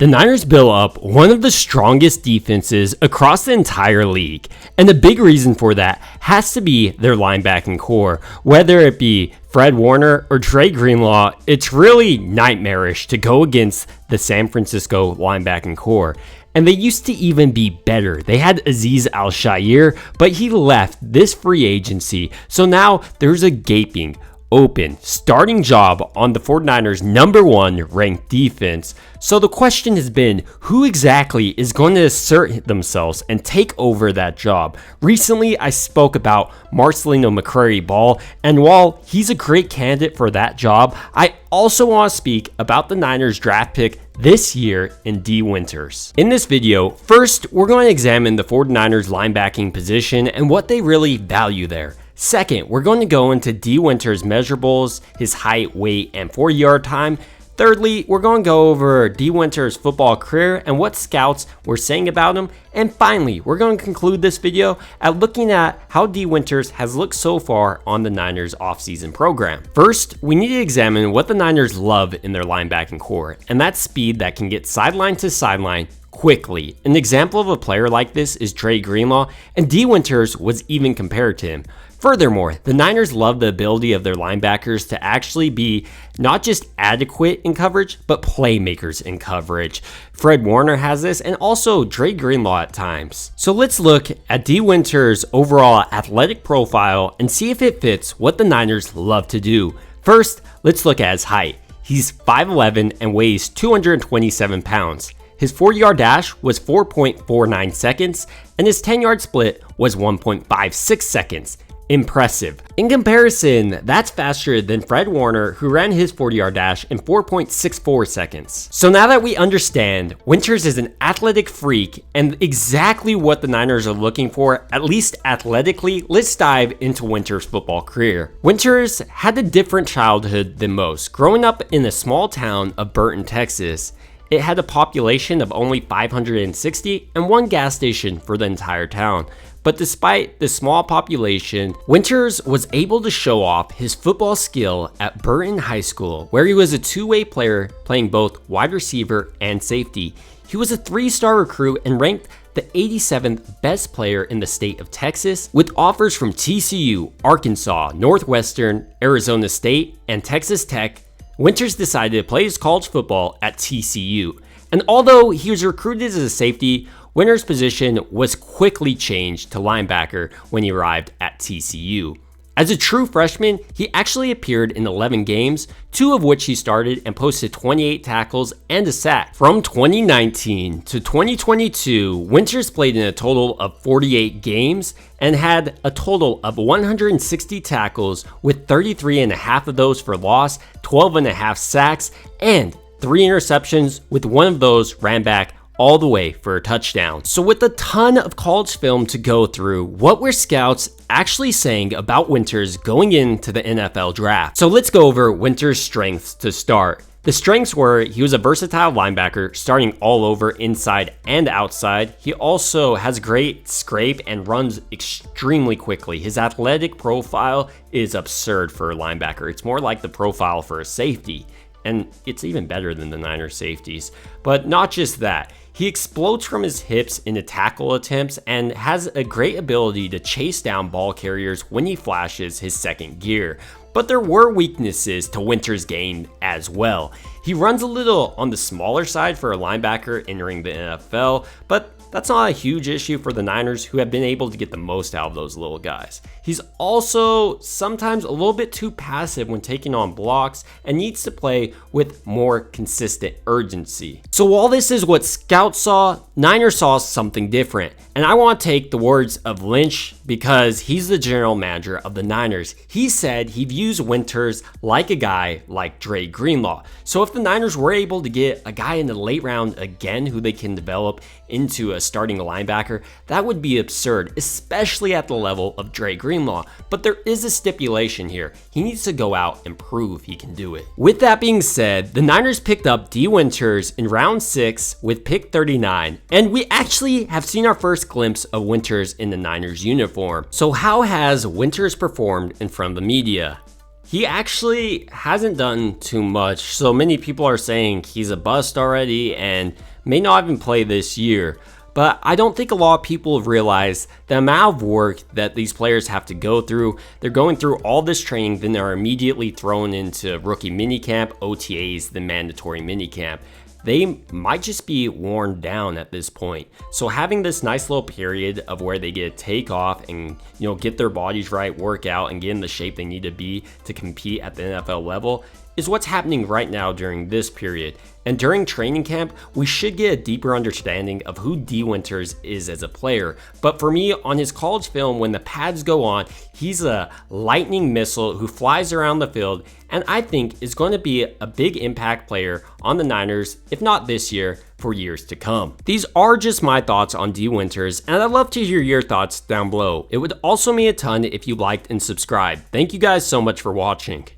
The Niners built up one of the strongest defenses across the entire league, and the big reason for that has to be their linebacking core. Whether it be Fred Warner or Dre Greenlaw, it's really nightmarish to go against the San Francisco linebacking core. And they used to even be better. They had Azeez Al-Shaair, but he left this free agency, so now there's a gaping open starting job on the 49ers #1 ranked defense. So the question has been, who exactly is going to assert themselves and take over that job? Recently, I spoke about Marcelino McCrary-Ball, and while he's a great candidate for that job, I also want to speak about the Niners draft pick this year in D. Winters. In this video, first, we're going to examine the 49ers linebacking position and what they really value there. Second, we're going to go into D. Winters' measurables, his height, weight, and 40-yard time. Thirdly, we're going to go over D. Winters' football career and what scouts were saying about him. And finally, we're going to conclude this video at looking at how D. Winters has looked so far on the Niners offseason program. First, we need to examine what the Niners love in their linebacking core, and that's speed that can get sideline to sideline quickly. An example of a player like this is Dre Greenlaw, and D. Winters was even compared to him. Furthermore, the Niners love the ability of their linebackers to actually be not just adequate in coverage, but playmakers in coverage. Fred Warner has this, and also Dre Greenlaw at times. So let's look at D. Winters' overall athletic profile and see if it fits what the Niners love to do. First, let's look at his height. He's 5'11" and weighs 227 pounds. His 40-yard dash was 4.49 seconds, and his 10-yard split was 1.56 seconds. Impressive. In comparison, that's faster than Fred Warner, who ran his 40-yard dash in 4.64 seconds. So now that we understand Winters is an athletic freak and exactly what the Niners are looking for, at least athletically, let's dive into Winters' football career. Winters had a different childhood than most. Growing up in the small town of Burton, Texas, it had a population of only 560 and one gas station for the entire town. But despite the small population, Winters was able to show off his football skill at Burton High School, where he was a two-way player playing both wide receiver and safety. He was a 3-star recruit and ranked the 87th best player in the state of Texas, with offers from TCU, Arkansas, Northwestern, Arizona State, and Texas Tech. Winters decided to play his college football at TCU. And although he was recruited as a safety, Winters' position was quickly changed to linebacker when he arrived at TCU. As a true freshman, he actually appeared in 11 games, 2 of which he started and posted 28 tackles and a sack. From 2019 to 2022, Winters played in a total of 48 games and had a total of 160 tackles, with 33.5 of those for loss, 12.5 sacks, and 3 interceptions, with one of those ran back all the way for a touchdown. So with a ton of college film to go through, what were scouts actually saying about Winters going into the NFL draft? So let's go over Winters' strengths to start. The strengths were he was a versatile linebacker, starting all over inside and outside. He also has great scrape and runs extremely quickly. His athletic profile is absurd for a linebacker. It's more like the profile for a safety, and it's even better than the Niners safeties. But not just that, he explodes from his hips into tackle attempts and has a great ability to chase down ball carriers when he flashes his second gear. But there were weaknesses to Winters' game as well. He runs a little on the smaller side for a linebacker entering the NFL, but that's not a huge issue for the Niners, who have been able to get the most out of those little guys. He's also sometimes a little bit too passive when taking on blocks and needs to play with more consistent urgency. So while this is what scouts saw, Niners saw something different. And I want to take the words of Lynch, because he's the general manager of the Niners. He said he views Winters like a guy like Dre Greenlaw. So if the Niners were able to get a guy in the late round again who they can develop into a starting linebacker, that would be absurd, especially at the level of Dre Greenlaw. But there is a stipulation here. He needs to go out and prove he can do it. With that being said, the Niners picked up D. Winters in round 6 with pick 39, and we actually have seen our first glimpse of Winters in the Niners uniform. So how has Winters performed in front of the media? He actually hasn't done too much. So many people are saying he's a bust already, and may not even play this year. But I don't think a lot of people have realized the amount of work that these players have to go through. They're going through all this training, then they're immediately thrown into rookie minicamp, OTAs, the mandatory minicamp. They might just be worn down at this point. So having this nice little period of where they get to take off and get their bodies right, work out, and get in the shape they need to be to compete at the NFL level is what's happening right now during this period. And during training camp, we should get a deeper understanding of who D. Winters is as a player. But for me, on his college film, when the pads go on, he's a lightning missile who flies around the field, and I think is going to be a big impact player on the Niners, if not this year, for years to come. These are just my thoughts on D. Winters, and I'd love to hear your thoughts down below. It would also mean a ton if you liked and subscribed. Thank you guys so much for watching.